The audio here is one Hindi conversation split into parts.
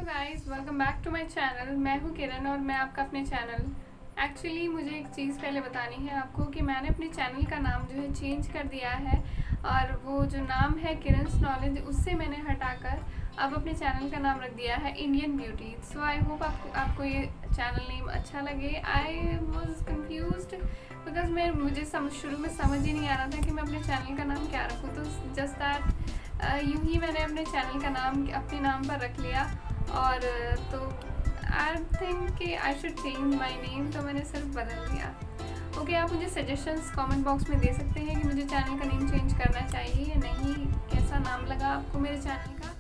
Guys, welcome back to my channel. मैं हूँ किरण और मैं आपका अपने चैनल। एक्चुअली मुझे एक चीज़ पहले बतानी है आपको कि मैंने अपने चैनल का नाम जो है चेंज कर दिया है। और वो जो नाम है किरण's नॉलेज, उससे मैंने हटाकर अब अपने चैनल का नाम रख दिया है Indian beauty. So I hope आपको ये चैनल नेम अच्छा लगे। आई वॉज कन्फ्यूज्ड बिकॉज मुझे शुरू में समझ ही नहीं आ रहा था कि मैं अपने चैनल का नाम क्या रखूँ। तो जस्ट दैट यूँ ही मैंने अपने चैनल का नाम अपने नाम पर रख लिया। और तो आई थिंक कि I should change my name, तो मैंने सिर्फ बदल दिया। ओके, आप मुझे सजेशंस कमेंट बॉक्स में दे सकते हैं कि मुझे चैनल का नेम चेंज करना चाहिए या नहीं, कैसा नाम लगा आपको मेरे चैनल का।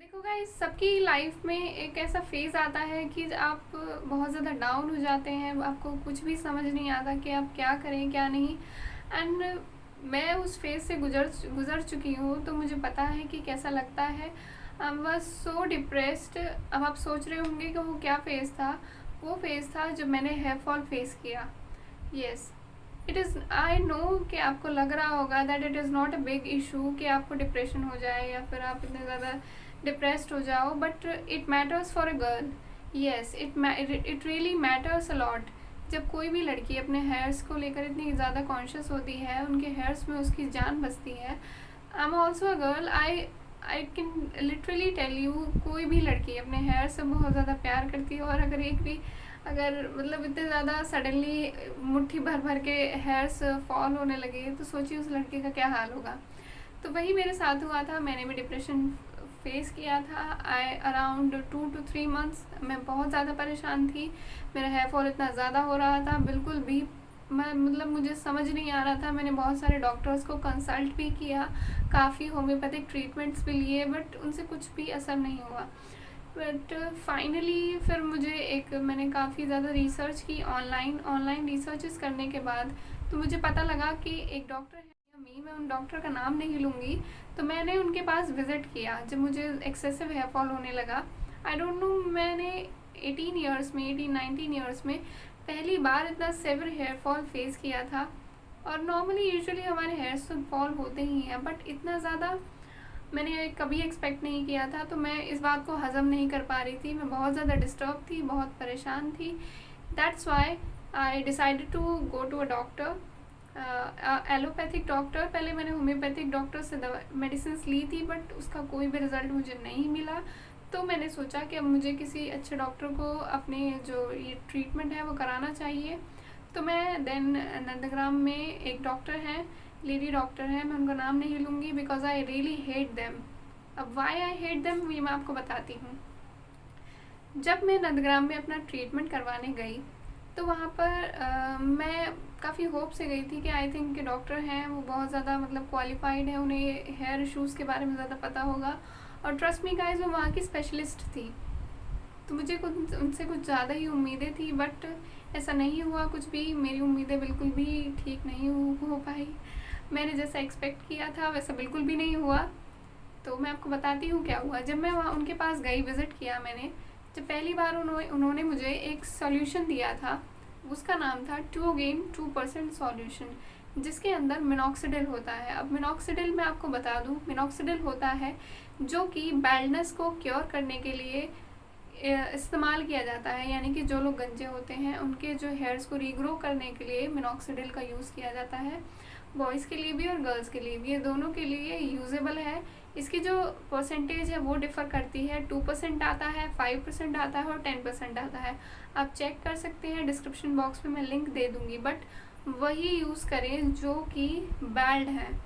देखो गाइस, सबकी लाइफ में एक ऐसा फेज़ आता है कि आप बहुत ज़्यादा डाउन हो जाते हैं, आपको कुछ भी समझ नहीं आता कि आप क्या करें क्या नहीं। एंड मैं उस फेज़ से गुज़र चुकी हूँ, तो मुझे पता है कि कैसा लगता है। I was so depressed. अब आप सोच रहे होंगे कि वो क्या फ़ेज़ था। वो फ़ेज़ था जब मैंने हेयर फॉल फेस किया। Yes, it is, I know कि आपको लग रहा होगा that it is not a big issue कि आपको डिप्रेशन हो जाए या फिर आप इतने ज़्यादा डिप्रेस्ड हो जाओ, but it matters for a girl. Yes, it really matters a lot. जब कोई भी लड़की अपने हेयर्स को लेकर इतनी ज़्यादा कॉन्शियस होती है, उनके हेयर्स में उसकी जान बसती है। I am also a girl. I can literally tell you, कोई भी लड़की अपने हेयर से बहुत ज़्यादा प्यार करती है। और अगर मतलब इतने ज़्यादा सडनली मुट्ठी भर भर के हेयर्स फॉल होने लगे, तो सोचिए उस लड़के का क्या हाल होगा। तो वही मेरे साथ हुआ था। मैंने भी डिप्रेशन फेस किया था। आई अराउंड 2 to 3 months मैं बहुत ज़्यादा परेशान थी। मेरा हेयर फॉल इतना ज़्यादा हो रहा था, बिल्कुल भी मैं मतलब मुझे समझ नहीं आ रहा था। मैंने बहुत सारे डॉक्टर्स को कंसल्ट भी किया, काफ़ी होम्योपैथिक ट्रीटमेंट्स भी लिए, बट उनसे कुछ भी असर नहीं हुआ। बट फाइनली फिर मैंने काफ़ी ज़्यादा रिसर्च की ऑनलाइन रिसर्चेस करने के बाद तो मुझे पता लगा कि एक डॉक्टर है, मैं उन डॉक्टर का नाम नहीं लूँगी। तो मैंने उनके पास विज़िट किया जब मुझे एक्सेसिव हेयर फॉल होने लगा। आई डोंट नो, मैंने 18 ईयर्स में पहली बार इतना सेवर हेयर फॉल फेस किया था। और नॉर्मली यूजुअली हमारे हेयर्स तो फॉल होते ही हैं, बट इतना ज़्यादा मैंने कभी एक्सपेक्ट नहीं किया था। तो मैं इस बात को हज़म नहीं कर पा रही थी। मैं बहुत ज़्यादा डिस्टर्ब थी, बहुत परेशान थी। That's why I decided to go to a doctor, allopathic doctor. पहले मैंने होम्योपैथिक डॉक्टर से मेडिसिन ली थी, बट उसका कोई भी रिज़ल्ट मुझे नहीं मिला। तो मैंने सोचा कि अब मुझे किसी अच्छे डॉक्टर को अपने जो ये ट्रीटमेंट है वो कराना चाहिए। तो मैं देन नंदग्राम में एक डॉक्टर हैं, लेडी डॉक्टर है, मैं उनका नाम नहीं लूँगी because I really hate them. अब वाई आई हेट देम ये मैं आपको बताती हूँ। जब मैं नंदग्राम में अपना ट्रीटमेंट करवाने गई, तो वहाँ पर मैं काफ़ी होप से गई थी कि आई थिंक के डॉक्टर हैं वो बहुत ज़्यादा मतलब क्वालिफाइड है, उन्हें हेयर इशूज़ के बारे में ज़्यादा पता होगा। और ट्रस्ट मी गाइज, वो वहाँ की स्पेशलिस्ट थी। तो मुझे उनसे कुछ ज़्यादा ही उम्मीदें थी, बट ऐसा नहीं हुआ कुछ भी। मेरी उम्मीदें बिल्कुल भी ठीक नहीं हो पाई। मैंने जैसा एक्सपेक्ट किया था वैसा बिल्कुल भी नहीं हुआ। तो मैं आपको बताती हूँ क्या हुआ। जब मैं वहाँ उनके पास गई, विज़िट किया मैंने, जब पहली बार उन्होंने मुझे एक सॉल्यूशन दिया था। उसका नाम था 2% सॉल्यूशन, जिसके अंदर मिनॉक्सिडिल होता है। अब मिनॉक्सिडिल मैं आपको बता दूँ, मिनॉक्सिडिल होता है जो कि बैल्डनेस को क्योर करने के लिए इस्तेमाल किया जाता है। यानी कि जो लोग गंजे होते हैं उनके जो हेयर्स को रीग्रो करने के लिए मिनॉक्सिडिल का यूज़ किया जाता है। बॉयज़ के लिए भी और गर्ल्स के लिए भी, ये दोनों के लिए यूजेबल है। इसकी जो परसेंटेज है वो डिफ़र करती है। 2% आता है, 5% आता है और 10% आता है। आप चेक कर सकते हैं, डिस्क्रिप्शन बॉक्स में मैं लिंक दे दूँगी। बट वही यूज़ करें जो कि बैल्ड हैं,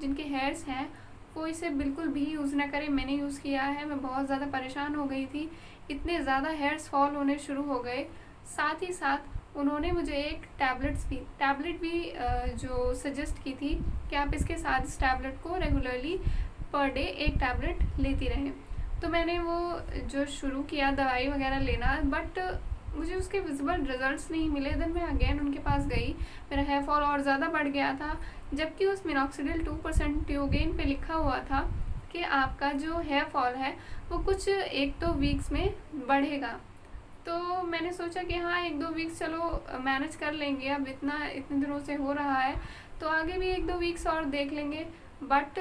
जिनके हेयर्स हैं, वो इसे बिल्कुल भी यूज़ ना करें। मैंने यूज़ किया है, मैं बहुत ज़्यादा परेशान हो गई थी। इतने ज़्यादा हेयर्स फॉल होने शुरू हो गए। साथ ही साथ उन्होंने मुझे एक टैबलेट भी जो सजेस्ट की थी कि आप इसके साथ इस टैबलेट को रेगुलरली पर डे एक टैबलेट लेती रहें। तो मैंने वो जो शुरू किया दवाई वगैरह लेना, बट मुझे उसके विजिबल रिजल्ट्स नहीं मिले। देन मैं अगेन उनके पास गई, मेरा हेयर फॉल और ज़्यादा बढ़ गया था। जबकि उस मिनॉक्सिडिल 2% ट्यूगेन पे लिखा हुआ था कि आपका जो हेयर फॉल है वो कुछ 1-2 वीक्स में बढ़ेगा। तो मैंने सोचा कि हाँ, 1-2 वीक्स चलो मैनेज कर लेंगे, अब इतने दिनों से हो रहा है तो आगे भी 1-2 वीक्स और देख लेंगे। But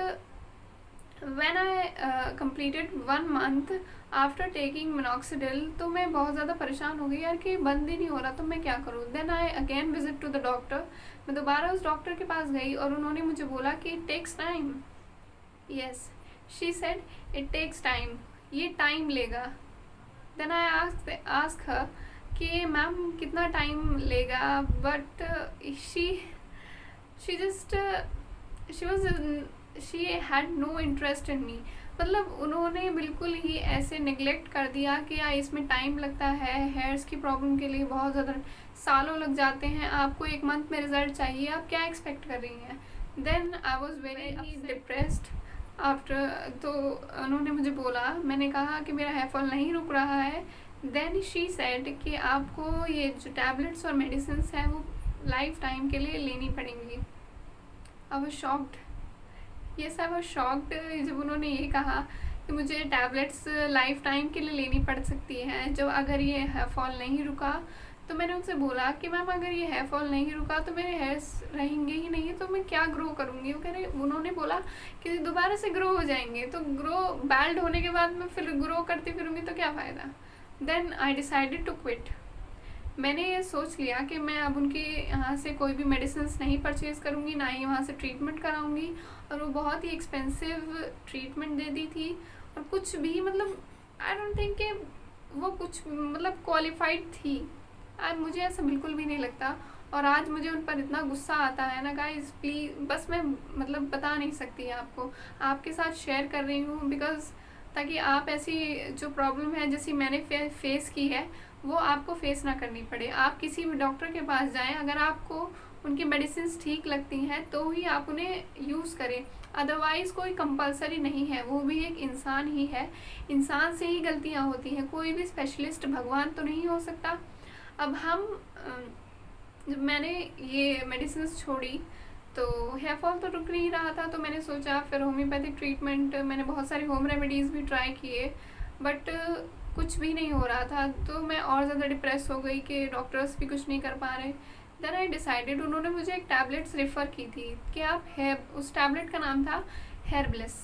when I completed 1 month after taking minoxidil, तो मैं बहुत ज़्यादा परेशान हो गई यार कि बंद ही नहीं हो रहा, तो मैं क्या करूँ। Then I again visit to the doctor. मैं दोबारा उस डॉक्टर के पास गई और उन्होंने मुझे बोला कि it takes time. Yes, she said it takes time, ये टाइम लेगा। देन आई आस्क हर कि मैम कितना टाइम लेगा, but she she just she was she had no interest in me. मतलब उन्होंने बिल्कुल ही ऐसे निगलेक्ट कर दिया कि यार इसमें टाइम लगता है, हेयर्स की प्रॉब्लम के लिए बहुत ज़्यादा सालों लग जाते हैं, आपको 1 मंथ में रिजल्ट चाहिए, आप क्या एक्सपेक्ट कर रही हैं। Then I was very depressed after. तो उन्होंने मुझे बोला, मैंने कहा कि मेरा हेयर फॉल नहीं रुक रहा है। देन शी सेड कि आपको ये जो टैबलेट्स और मेडिसिन हैं वो लाइफ टाइम के लिए लेनी पड़ेंगी। I was shocked. Yes, I was shocked जब उन्होंने ये कहा कि मुझे टैबलेट्स लाइफ टाइम के लिए लेनी पड़ सकती हैं जब अगर ये हेयर फॉल नहीं रुका। तो मैंने उनसे बोला कि मैम अगर ये हेयर फॉल नहीं रुका तो मेरे हेयर्स रहेंगे ही नहीं, तो मैं क्या ग्रो करूँगी। उन्होंने बोला कि दोबारा से ग्रो हो जाएंगे, तो ग्रो बैल्ड होने के बाद मैं फिर ग्रो करती फिरूँगी तो क्या फ़ायदा। Then I decided to quit. मैंने ये सोच लिया कि मैं अब उनके यहाँ से कोई भी मेडिसिन नहीं परचेज़ करूँगी, ना ही वहाँ से ट्रीटमेंट कराऊँगी। और वो बहुत ही एक्सपेंसिव ट्रीटमेंट दे दी थी, और कुछ भी मतलब आई डोंट थिंक कि वो कुछ मतलब क्वालिफाइड थी। आज मुझे ऐसा बिल्कुल भी नहीं लगता, और आज मुझे उन पर इतना गुस्सा आता है ना गाइस, प्लीज़, बस मैं मतलब बता नहीं सकती आपको, आपके साथ शेयर कर रही हूँ बिकॉज़ ताकि आप ऐसी जो प्रॉब्लम है जैसी मैंने फेस की है वो आपको फेस ना करनी पड़े। आप किसी भी डॉक्टर के पास जाएं, अगर आपको उनकी मेडिसिन ठीक लगती हैं तो ही आप उन्हें यूज़ करें, अदरवाइज़ कोई कंपलसरी नहीं है। वो भी एक इंसान ही है, इंसान से ही गलतियां होती हैं, कोई भी स्पेशलिस्ट भगवान तो नहीं हो सकता। अब हम जब मैंने ये मेडिसिन छोड़ी तो हेयर फॉल तो रुक नहीं रहा था, तो मैंने सोचा फिर होम्योपैथिक ट्रीटमेंट, मैंने बहुत सारे होम रेमेडीज़ भी ट्राई किए, बट कुछ भी नहीं हो रहा था। तो मैं और ज़्यादा डिप्रेस हो गई कि डॉक्टर्स भी कुछ नहीं कर पा रहे। देन आई डिसाइडेड, उन्होंने मुझे एक टैबलेट्स रेफ़र की थी कि आप उस टैबलेट का नाम था हेयर ब्लिस।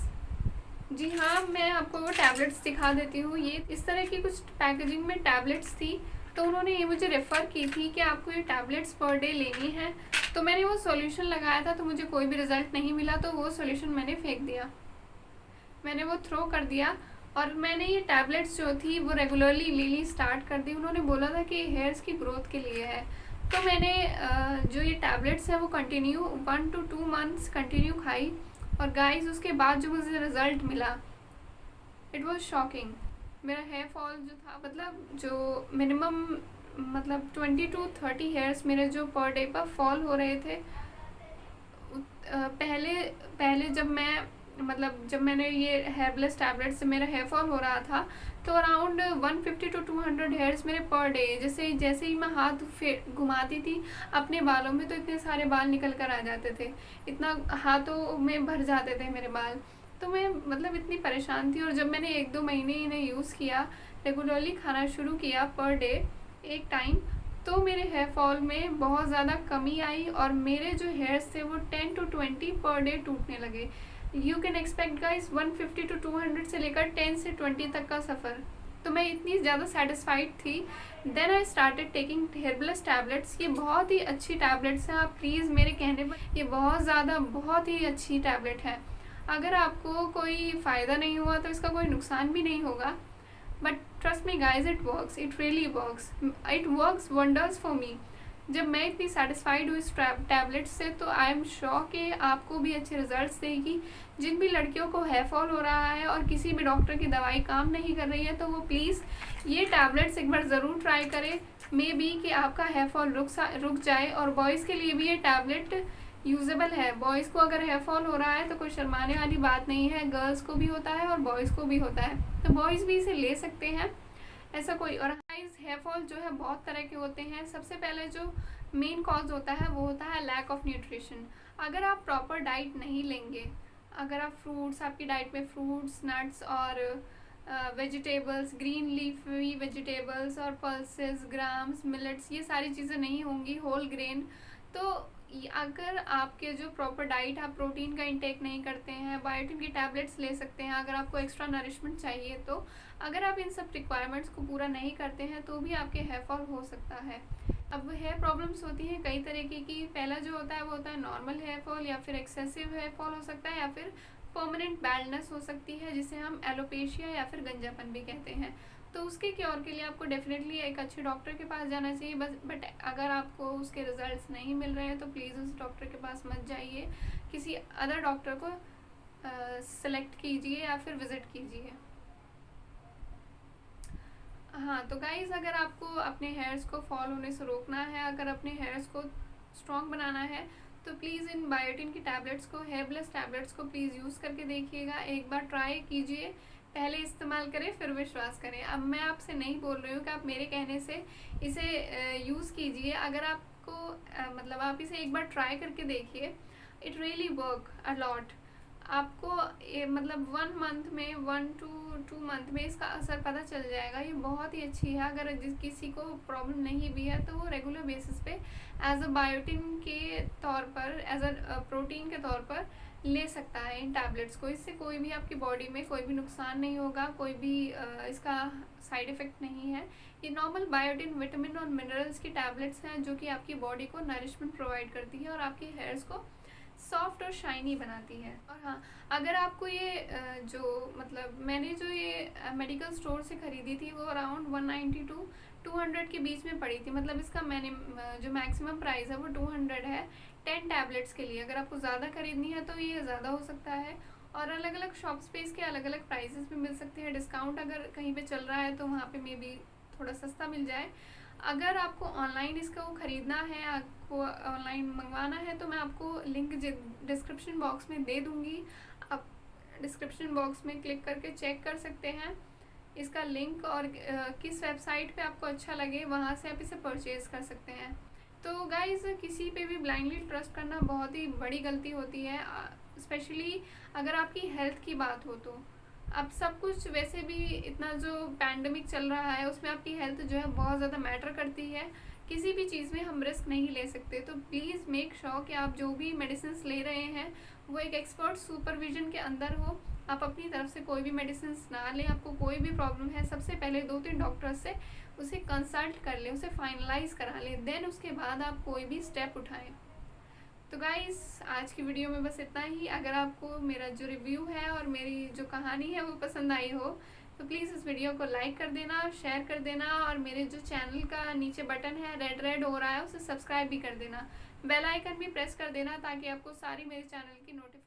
जी हाँ, मैं आपको वो टैबलेट्स दिखा देती हूँ। ये इस तरह की कुछ पैकेजिंग में टैबलेट्स थी, तो उन्होंने ये मुझे रेफ़र की थी कि आपको ये टैबलेट्स पर डे लेनी है। तो मैंने वो सॉल्यूशन लगाया था, तो मुझे कोई भी रिज़ल्ट नहीं मिला, तो वो सॉल्यूशन मैंने फेंक दिया, मैंने वो थ्रो कर दिया। और मैंने ये टैबलेट्स जो थी वो रेगुलरली लेनी स्टार्ट कर दी। उन्होंने बोला था कि हेयर्स की ग्रोथ के लिए है, तो मैंने जो ये टैबलेट्स हैं वो कंटिन्यू 1 to 2 मंथ्स कंटिन्यू खाई। और गाइस उसके बाद जो मुझे रिज़ल्ट मिला, इट वाज शॉकिंग। मेरा हेयर फॉल जो था, मतलब जो मिनिमम मतलब 20 to 30 हेयर्स मेरे जो पर डे पर फॉल हो रहे थे, पहले पहले जब मैंने ये हेयर ब्लेस टैबलेट से मेरा हेयर फॉल हो रहा था, तो अराउंड 150 to 200 हेयर्स मेरे पर डे, जैसे ही मैं हाथ घुमाती थी अपने बालों में तो इतने सारे बाल निकल कर आ जाते थे, इतना हाथों में भर जाते थे मेरे बाल। तो मैं मतलब इतनी परेशान थी। और जब मैंने 1-2 महीने इन्हें यूज़ किया, रेगुलरली खाना शुरू किया पर डे एक टाइम, तो मेरे हेयर फॉल में बहुत ज़्यादा कमी आई, और मेरे जो हेयर्स थे वो 10 to 20 पर डे टूटने लगे। You can expect guys 150 to 200 से लेकर 10 से 20 तक का सफ़र। तो मैं इतनी ज़्यादा सेटिस्फाइड थी। Then I started taking hair bless tablets. ये बहुत ही अच्छी टैबलेट्स हैं, आप प्लीज़ मेरे कहने पर, ये बहुत ही अच्छी टैबलेट है। अगर आपको कोई फ़ायदा नहीं हुआ तो इसका कोई नुकसान भी नहीं होगा, but trust me guys, it works, it really works, it works wonders for me. जब मैं इतनी सेटिस्फाइड हुई इस टैबलेट से, तो आई एम श्योर कि आपको भी अच्छे रिजल्ट्स देगी। जिन भी लड़कियों को हेयर फॉल हो रहा है और किसी भी डॉक्टर की दवाई काम नहीं कर रही है, तो वो प्लीज़ ये टैबलेट्स एक बार ज़रूर ट्राई करें। मे बी कि आपका हेयर फॉल रुक जाए। और बॉयज़ के लिए भी ये टैबलेट यूजेबल है। बॉयज़ को अगर हेयर फॉल हो रहा है तो कोई शर्माने वाली बात नहीं है, गर्ल्स को भी होता है और बॉयज़ को भी होता है, तो बॉयज़ भी इसे ले सकते हैं, ऐसा कोई। और गाइस, हेयर फॉल जो है बहुत तरह के होते हैं। सबसे पहले जो मेन कॉज होता है वो होता है लैक ऑफ न्यूट्रिशन। अगर आप प्रॉपर डाइट नहीं लेंगे, अगर आप फ्रूट्स, आपकी डाइट में फ्रूट्स, नट्स और वेजिटेबल्स, ग्रीन लीफी वेजिटेबल्स और पल्सेस, ग्राम्स, मिलेट्स, ये सारी चीज़ें नहीं होंगी, होल ग्रेन, तो अगर आपके जो प्रॉपर डाइट, आप प्रोटीन का इंटेक नहीं करते हैं, बायोटिन की टैबलेट्स ले सकते हैं अगर आपको एक्स्ट्रा नरिशमेंट चाहिए तो। अगर आप इन सब रिक्वायरमेंट्स को पूरा नहीं करते हैं तो भी आपके हेयर फॉल हो सकता है। अब हेयर प्रॉब्लम्स होती हैं कई तरीके की। पहला जो होता है वो होता है नॉर्मल हेयर फॉल, या फिर एक्सेसिव हेयर फॉल हो सकता है, या फिर परमानेंट बैल्डनेस हो सकती है जिसे हम एलोपेशिया या फिर गंजापन भी कहते हैं। तो उसके क्योर के लिए आपको डेफिनेटली एक अच्छे डॉक्टर के पास जाना चाहिए। बट अगर आपको उसके रिजल्ट्स नहीं मिल रहे हैं तो प्लीज़ उस डॉक्टर के पास मत जाइए, किसी अदर डॉक्टर को सेलेक्ट कीजिए या फिर विज़िट कीजिए। हाँ, तो गाइज़ अगर आपको अपने हेयर्स को फॉल होने से रोकना है, अगर अपने हेयर्स को स्ट्रॉन्ग बनाना है, तो प्लीज़ इन बायोटिन की टैबलेट्स को, हेयर ब्लेस टैबलेट्स को प्लीज़ यूज़ करके देखिएगा। एक बार ट्राई कीजिए, पहले इस्तेमाल करें फिर विश्वास करें। अब मैं आपसे नहीं बोल रही हूँ कि आप मेरे कहने से इसे यूज़ कीजिए। अगर आपको मतलब आप इसे एक बार ट्राई करके देखिए, it really work a lot. आपको मतलब 1 मंथ में, 1 to 2 मंथ में इसका असर पता चल जाएगा। ये बहुत ही अच्छी है। अगर किसी को प्रॉब्लम नहीं भी है तो वो रेगुलर बेसिस पे एज अ बायोटिन के तौर पर, एज अ प्रोटीन के तौर पर ले सकता है इन टैबलेट्स को। इससे कोई भी आपकी बॉडी में कोई भी नुकसान नहीं होगा, कोई भी इसका साइड इफ़ेक्ट नहीं है। ये नॉर्मल बायोटिन विटामिन और मिनरल्स की टैबलेट्स हैं जो कि आपकी बॉडी को नरिशमेंट प्रोवाइड करती है और आपके हेयर्स को सॉफ्ट और शाइनी बनाती है। और हाँ, अगर आपको ये जो मतलब मैंने जो ये मेडिकल स्टोर से ख़रीदी थी वो अराउंड 190 to 200 के बीच में पड़ी थी। मतलब इसका मैंने जो मैक्सिमम प्राइस है वो 200 है 10 टैबलेट्स के लिए। अगर आपको ज़्यादा ख़रीदनी है तो ये ज़्यादा हो सकता है, और अलग अलग शॉप्स पे इसके अलग अलग प्राइसेस भी मिल सकते हैं। डिस्काउंट अगर कहीं पे चल रहा है तो वहाँ पे मे बी थोड़ा सस्ता मिल जाए। अगर आपको ऑनलाइन इसको ख़रीदना है, आपको ऑनलाइन मंगवाना है, तो मैं आपको लिंक डिस्क्रिप्शन बॉक्स में दे दूँगी। आप डिस्क्रिप्शन बॉक्स में क्लिक करके चेक कर सकते हैं इसका लिंक, और किस वेबसाइट पे आपको अच्छा लगे वहाँ से आप इसे परचेज़ कर सकते हैं। तो गाइज़, किसी पे भी ब्लाइंडली ट्रस्ट करना बहुत ही बड़ी गलती होती है, स्पेशली अगर आपकी हेल्थ की बात हो तो। अब सब कुछ वैसे भी इतना जो पैंडमिक चल रहा है उसमें आपकी हेल्थ जो है बहुत ज़्यादा मैटर करती है। किसी भी चीज़ में हम रिस्क नहीं ले सकते। तो प्लीज़ मेक श्योर कि आप जो भी मेडिसिन ले रहे हैं वो एक एक्सपर्ट सुपरविजन के अंदर हो। आप अपनी तरफ से कोई भी मेडिसिन ना लें। आपको कोई भी प्रॉब्लम है, सबसे पहले 2-3 डॉक्टर से उसे कंसल्ट कर लें, उसे फाइनलाइज करा लें, देन उसके बाद आप कोई भी स्टेप उठाएं। तो गाइस, आज की वीडियो में बस इतना ही। अगर आपको मेरा जो रिव्यू है और मेरी जो कहानी है वो पसंद आई हो तो प्लीज़ इस वीडियो को लाइक कर देना, शेयर कर देना, और मेरे जो चैनल का नीचे बटन है रेड हो रहा है उसे सब्सक्राइब भी कर देना। बेल आइकन भी प्रेस कर देना ताकि आपको सारी मेरे चैनल की नोटिफिकेशन